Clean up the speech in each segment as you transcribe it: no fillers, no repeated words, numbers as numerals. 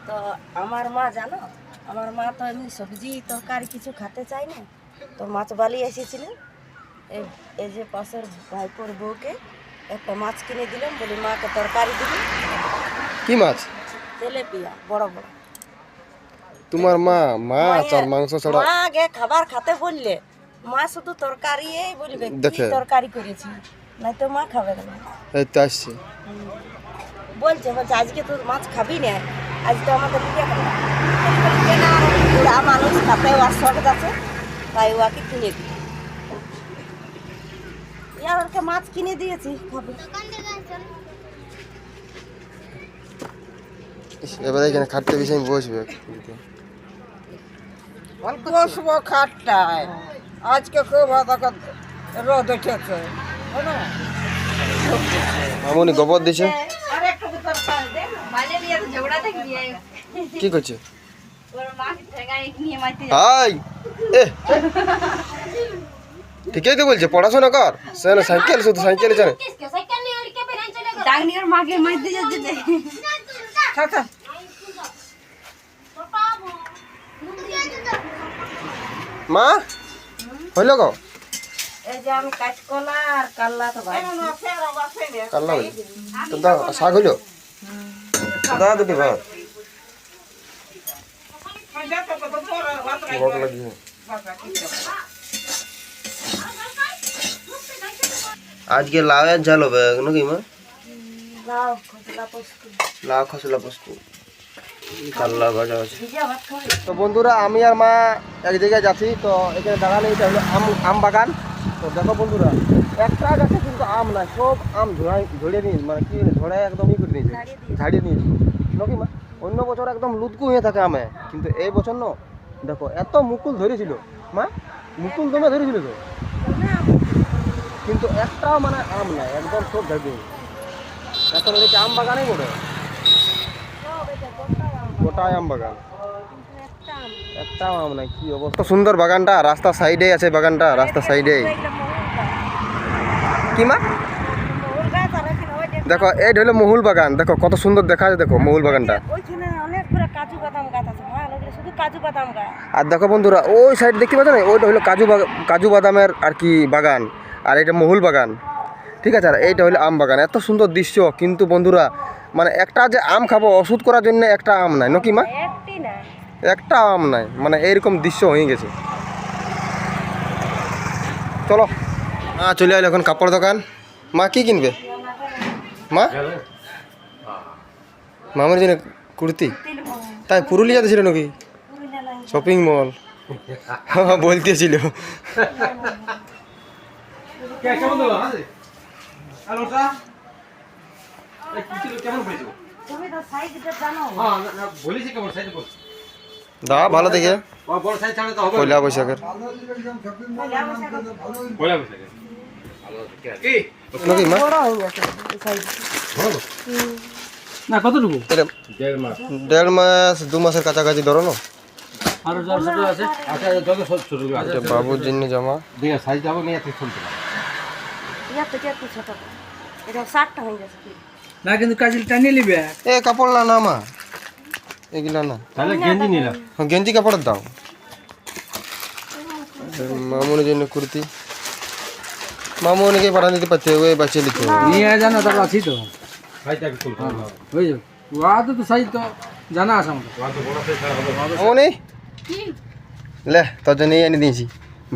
তো আমার মা জানো, আমার মা তো এমনি সবজি তরকারি কিছু খেতে চায় না, তো মাছ বালি এসেছিলেন। এই যে পাশের ভাইপোর বউকে একটা মাছ কিনে দিলাম, বলি মাকে তরকারি দিবি। কি মাছ? তেলেপিয়া বড় বড়। তোমার মা মাছ আর মাংস ছাড়া মা আগে খাবার খেতে বললে, মা শুধু তরকারি বলবে কি দেখে তরকারি করেছি, নাই তো মা খাবে না। এই তো আসছে। বলছে আজকে তো মাছ খাবি না, আজ তো আমাদের লিগে খাবি না। বুড়া মানুষ খাতে ওর শখ আছে, তাই ওকে কিনে দিই। ওকে মাছ কিনে দিয়েছি, খাবে। এবারে এখানে খাটতে বেশি আমি বসবে। বসবো খাটটায়, আজকে খুব রোদ উঠেছে। মামুনি গোবর দিছে। কি করছে? হাই এ ঠিকই তো বলছে, পড়াশোনা কর। সে না সাইকেল, শুধু সাইকেলে চলে। মা হইল গো? এই যে আমি কাঁচকলা আর কাল্লা তো ভাই কাল্লা হইল তো দাও, শাক হইল দাও দুটি ভাত ভোগ লাগিয়ে। আজকে লাউয়ের ঝাল হবে নাকি মা? লাউ খসলা পোস্ত, লাউ খসলা পোস্ত, কাল্লা ভাজা আছে। ভিজা ভাত খাবে। তো বন্ধুরা আমি আর মা এক জায়গায় যাচ্ছি, তো এখানে দাঁড়ালে এটা হলো আম বাগান। তো দেখো বন্ধুরা, একটা গাছে কিন্তু আম নাই, সব আম ঝরিয়ে নিয়েছে, মানে কি ঝড়ায় একদম ই করে নিয়েছে, ঝাড়িয়ে নিয়েছে নাকি মা? অন্য বছর একদম লুৎকু হয়ে থাকে আমে, কিন্তু এই বছর ন দেখো এত মুকুল ধরেছিল মা, মুকুল দমে ধরেছিল তো, কিন্তু একটাও মানে আম নাই, একদম সব ঝাড়িয়ে। এখন এদিকে আম বাগানেই বলে গোটায় আম বাগান, একটা আম নাই। কি অবস্থা সুন্দর বাগানটা, রাস্তার সাইডে আছে বাগানটা, রাস্তার সাইডে। কি মা? দেখো এই হলো মহুল বাগান, দেখো কত সুন্দর দেখা যায়, দেখো মহুল বাগানটা। ওইখানে অনেকগুলো কাজু বাদাম গাছ আছে, ভালো করে শুধু কাজু বাদাম গাছ। আর দেখো বন্ধুরা ওই সাইড দেখতে পাচ্ছ না, ওইটা হলো কাজু বাদামের আর কি বাগান, আর এটা মহুল বাগান, ঠিক আছে। আর এইটা হলো আম বাগান, এত সুন্দর দৃশ্য। কিন্তু বন্ধুরা মানে একটা যে আম খাবো ওষুধ করার জন্য একটা আম নাই নাকি মা? একটি না, একটা আম নাই, মানে এইরকম দৃশ্য হয়ে গেছে। চলো মা চলে এলো এখন কাপড় দোকান। মা কি কিনবে মা? মামার জন্য কুর্তি, তাই পুরুলিয়াতে ছিল নাকি শপিং মল? বলতেছিল। তুমি তো সাইজটা জানো। দা ভালো দেখে পয়লা বৈশাখের নাকি মা? বড় হয়ে গেছে এই সাইজ। না কতটুকু? এটা 1.5 মাস 2 মাসের কাছাকাছি ধরো না। আর ছোট আছে, আচ্ছা যত ছোট আছে এটা বাবুর জন্য জামা। দেখে সাইজ যাবো নিয়ে তুই খুলতে ইয়া তো কি ছোট, এটা 60টা হয়ে গেছে। না, কিন্তু কাজিল টানিয়ে নিবে। এ কাপড় না মা, এগুলা না, তাহলে গেঞ্জি নিলাম। গেঞ্জি কাপড়ের দাও। মামুনের জন্য কুর্তি, মামুনিকে পাঠান দিতে পারছে, ওই বাচ্চা লিখতে নিয়ে জানা তার আছি তো সাইজটাকে খুলতে হয়ে যাবে। ওয়া তো সাইজ তো জানা আছে আমাদের। ওয়া তো বড় সাইজ ছাড়া হবে। মামুনি লে তোর জন্য এনে দিয়েছি।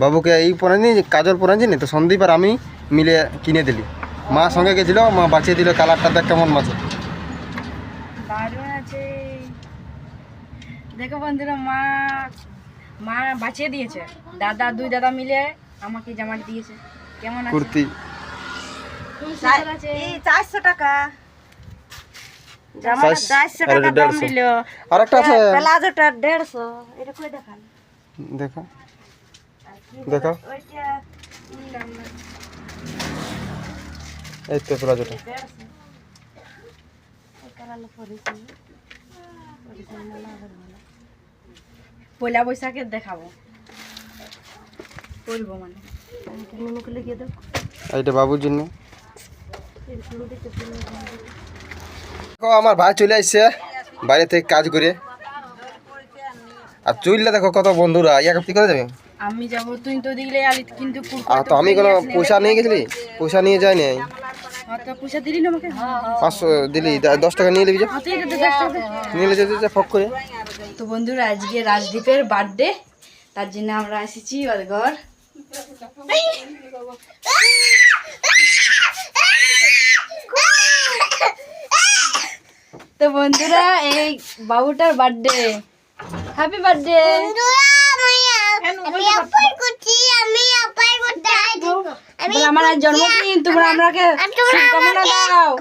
বাবুকে এই পরানি কাজল পরানছি না তো, সন্দীপ আর আমি মিলে কিনে দিলি। মা সঙ্গে গেছিল, মা বাঁচিয়ে দিল। কালারটা দেখ কেমন মাছ, দারুণ আছে। দেখো বন্ধুরা, মা বাঁচিয়ে দিয়েছে, দুই দাদা মিলে আমাকে জামা দিয়েছে। কেমন আছে কুর্তি? এই 400 টাকা জামা, 400 টাকা দাম নিল। আর একটা আছে প্লাজোটা 150। এটা কই দেখান, দেখা দেখা ওইটা নিলাম না। এই তো প্লাজোটা। 150 এই কালার পরেছি, পয়লা বৈশাখে দেখাবো, বলবো মানে মুখে লিখে দাও। এইটা বাবুর জন্য। আমার ভাই চলে আসছে, বাইরে থেকে কাজ করে। আর চুইলে দেখো কত বন্ধুরা ইয়াকে কি করে যাবে। আমি যাবো, তুই তো দিলে আলি কিন্তু আর তো আমি কোনো পয়সা নিয়ে গেছিলি, পয়সা নিয়ে যাইনি। তো পয়সা দিলি না আমাকে? 500 দিলি, 10 টাকা নিয়ে নিবি, যা নিয়ে যেতে ফক করে। তো বন্ধুরা আজকে রাজদীপের বার্থডে, তার জন্য আমরা এসেছি ওর ঘর। তো বন্ধুরা এই বাবুটার বার্থডে, হ্যাপি বার্থডে। আমার আজ জন্মদিন, তোমরা আমাকে শুভকামনা দাও।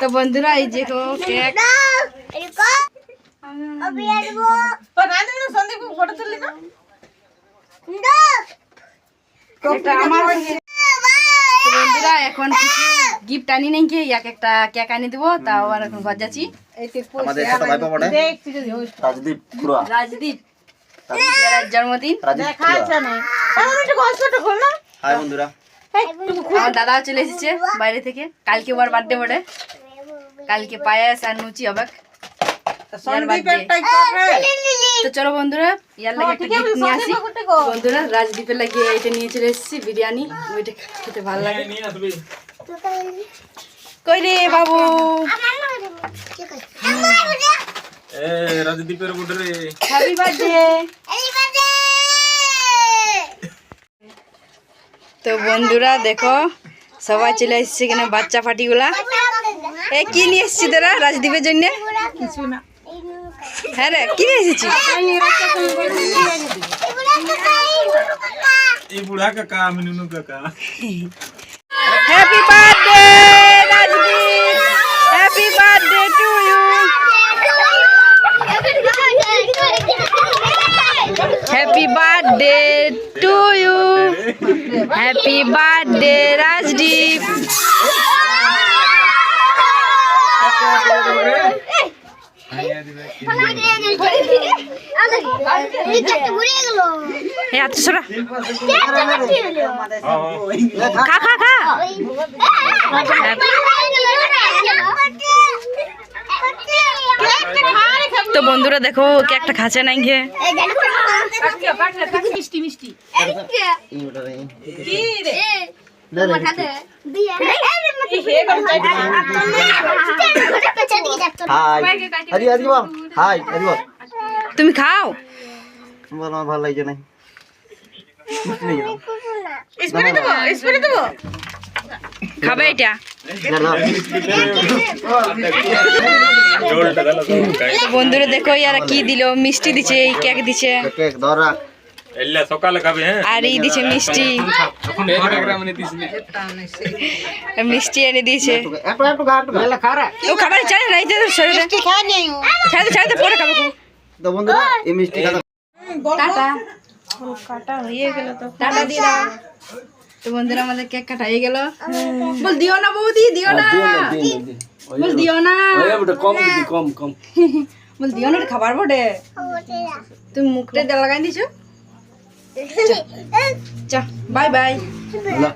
তো বন্ধুরা এই যে কেক, বন্ধুরা এখন কিছু গিফট আনি নাই, কি এক একটা কেক আনি দেবো, তাও আর এখন ঘর যাচ্ছি। আমাদের ছোট ভাইপো বড় রাজদীপ খুড়া, রাজদীপ রাজদীপের জন্মদিন। হাই বন্ধুরা। আমার দাদা চলে এসেছে বাইরে থেকে, কালকে ওর বার্থডে বটে, কালকে পায়েস আর লুচি হবে। তো চলো বন্ধুরা ইয়ার লাগে একটা গিফট নিয়ে আসি। বন্ধুরা রাজদীপের লাগে এটা নিয়ে চলে এসেছি, বিরিয়ানি, ওইটা খেতে ভালো লাগে। কই রে বাবু? রাজদীপের বুড়ে রে, হ্যাপি বার্থডে। তো বন্ধুরা দেখো সবাই চলে এসেছে এখানে, বাচ্চা ফাটিগুলা। এ কি নিয়ে এসেছি তোরা রাজদীপের জন্য? হ্যাঁ রে, কি নিয়ে এসেছি? এই বুড়া কাকা, আমি নুনু কাকা। Happy birthday Rajdeep, happy birthday to you, happy birthday to you, happy birthday Rajdeep. খা খা খা। তো বন্ধুরা দেখো কেকটা খাচ্ছে নাই খেয়ে। মিষ্টি মিষ্টি তুমি খাও, ভালো লাগছে না। খাবে এটা? তো বন্ধুরা দেখো ইয়ারা কি দিল, মিষ্টি দিছে, এই কেক দিছে সকালে খাবে। হ্যাঁ, আর এই দিছে মিষ্টি, মিষ্টি এনে দিয়েছে। ও খাবার চাই রাইতে শরীরে ছাড়তে ছাড়তে পরে খাবে। তো বন্ধুরা এই মিষ্টি টাটা কাটা হয়ে গেল, তো টাটা দিয়ে দাও। তো বন্ধুরা আমাদের কেক কাটা হয়ে গেল। বল দিও না বৌদি, দিও না, বল দিও না, কম কম কম, বল দিও না, খাবার বটে। তুমি মুখটা লাগাই দিছো। Bye bye.